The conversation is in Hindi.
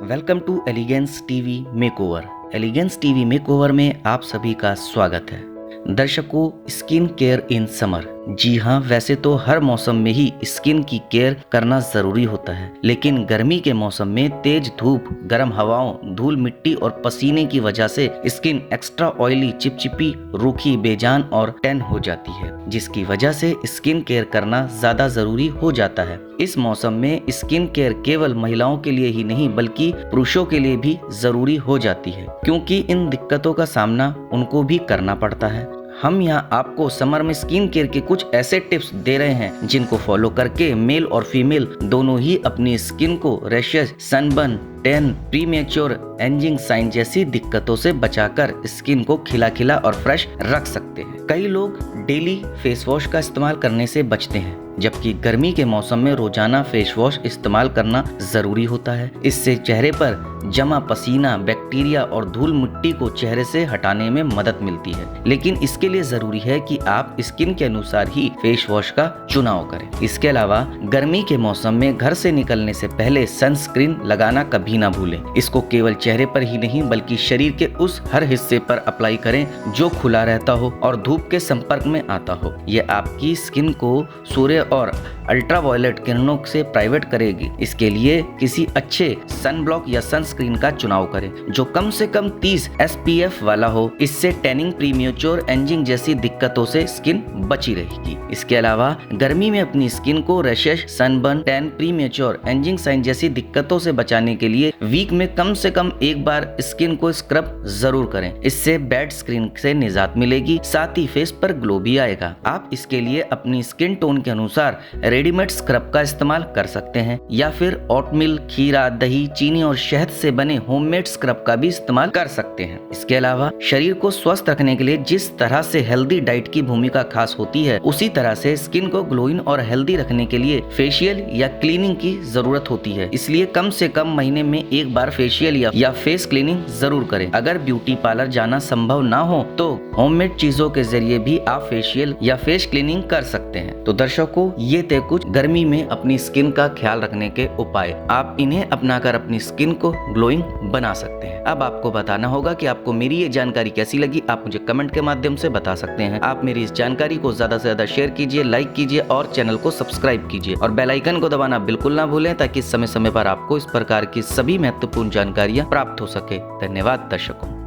Welcome to Elegance TV makeover. Elegance TV makeover में आप सभी का स्वागत है। दर्शकों, स्किन केयर इन समर। जी हाँ, वैसे तो हर मौसम में ही स्किन की केयर करना जरूरी होता है, लेकिन गर्मी के मौसम में तेज धूप, गर्म हवाओं, धूल मिट्टी और पसीने की वजह से स्किन एक्स्ट्रा ऑयली, चिपचिपी, रूखी, बेजान और टैन हो जाती है, जिसकी वजह से स्किन केयर करना ज्यादा जरूरी हो जाता है। इस मौसम में स्किन केयर केवल महिलाओं के लिए ही नहीं बल्कि पुरुषों के लिए भी जरूरी हो जाती है, क्योंकि इन दिक्कतों का सामना उनको भी करना पड़ता है। हम यहाँ आपको समर में स्किन केयर के कुछ ऐसे टिप्स दे रहे हैं जिनको फॉलो करके मेल और फीमेल दोनों ही अपनी स्किन को rashes, sunburn, tan, premature ageing sign जैसी दिक्कतों से बचाकर स्किन को खिला खिला और फ्रेश रख सकते हैं। कई लोग डेली फेस वॉश का इस्तेमाल करने से बचते हैं, जबकि गर्मी के मौसम में रोजाना फेस वॉश इस्तेमाल करना जरूरी होता है। इससे चेहरे पर जमा पसीना, बैक्टीरिया और धूल मिट्टी को चेहरे से हटाने में मदद मिलती है, लेकिन इसके लिए जरूरी है कि आप स्किन के अनुसार ही फेस वॉश का चुनाव करें। इसके अलावा गर्मी के मौसम में घर से निकलने से पहले सनस्क्रीन लगाना कभी ना भूलें। इसको केवल चेहरे पर ही नहीं बल्कि शरीर के उस हर हिस्से पर अप्लाई करें जो खुला रहता हो और धूप के संपर्क में आता हो। ये आपकी स्किन को सूर्य और अल्ट्रावायलेट किरणों से प्राइवेट करेगी। इसके लिए किसी अच्छे सन ब्लॉक या सनस्क्रीन का चुनाव करें जो कम से कम 30 SPF वाला हो। इससे टैनिंग, प्रीमेच्योर एजिंग जैसी दिक्कतों से स्किन बची रहेगी। इसके अलावा गर्मी में अपनी स्किन को rashes, sunburn, tan, premature ageing sign जैसी दिक्कतों से बचाने के लिए वीक में कम से कम एक बार स्किन को स्क्रब जरूर करें। इससे बैड स्किन से निजात मिलेगी, साथ ही फेस पर ग्लो भी आएगा। आप इसके लिए अपनी स्किन टोन के अनुसार रेडीमेड स्क्रब का इस्तेमाल कर सकते हैं या फिर ओटमील, खीरा, दही, चीनी और शहद से बने होममेड स्क्रब का भी इस्तेमाल कर सकते हैं। इसके अलावा शरीर को स्वस्थ रखने के लिए जिस तरह से हेल्दी डाइट की भूमिका खास होती है, उसी तरह से स्किन को ग्लोइंग और हेल्दी रखने के लिए फेशियल या क्लीनिंग की जरूरत होती है। इसलिए कम से कम महीने में एक बार फेशियल या फेस क्लीनिंग जरूर करें। अगर ब्यूटी पार्लर जाना संभव ना हो तो होममेड चीजों के जरिए भी आप फेशियल या फेस क्लीनिंग कर सकते हैं। तो दर्शकों, ये थे कुछ गर्मी में अपनी स्किन का ख्याल रखने के उपाय। आप इन्हें अपनाकर अपनी स्किन को ग्लोइंग बना सकते हैं। अब आपको बताना होगा कि आपको मेरी ये जानकारी कैसी लगी। आप मुझे कमेंट के माध्यम से बता सकते हैं। आप मेरी इस जानकारी को ज्यादा से ज्यादा शेयर कीजिए, लाइक कीजिए और चैनल को सब्सक्राइब कीजिए और बेल आइकन को दबाना बिल्कुल ना भूलें, ताकि समय समय पर आपको इस प्रकार की सभी महत्वपूर्ण जानकारियां प्राप्त हो सके। धन्यवाद दर्शकों।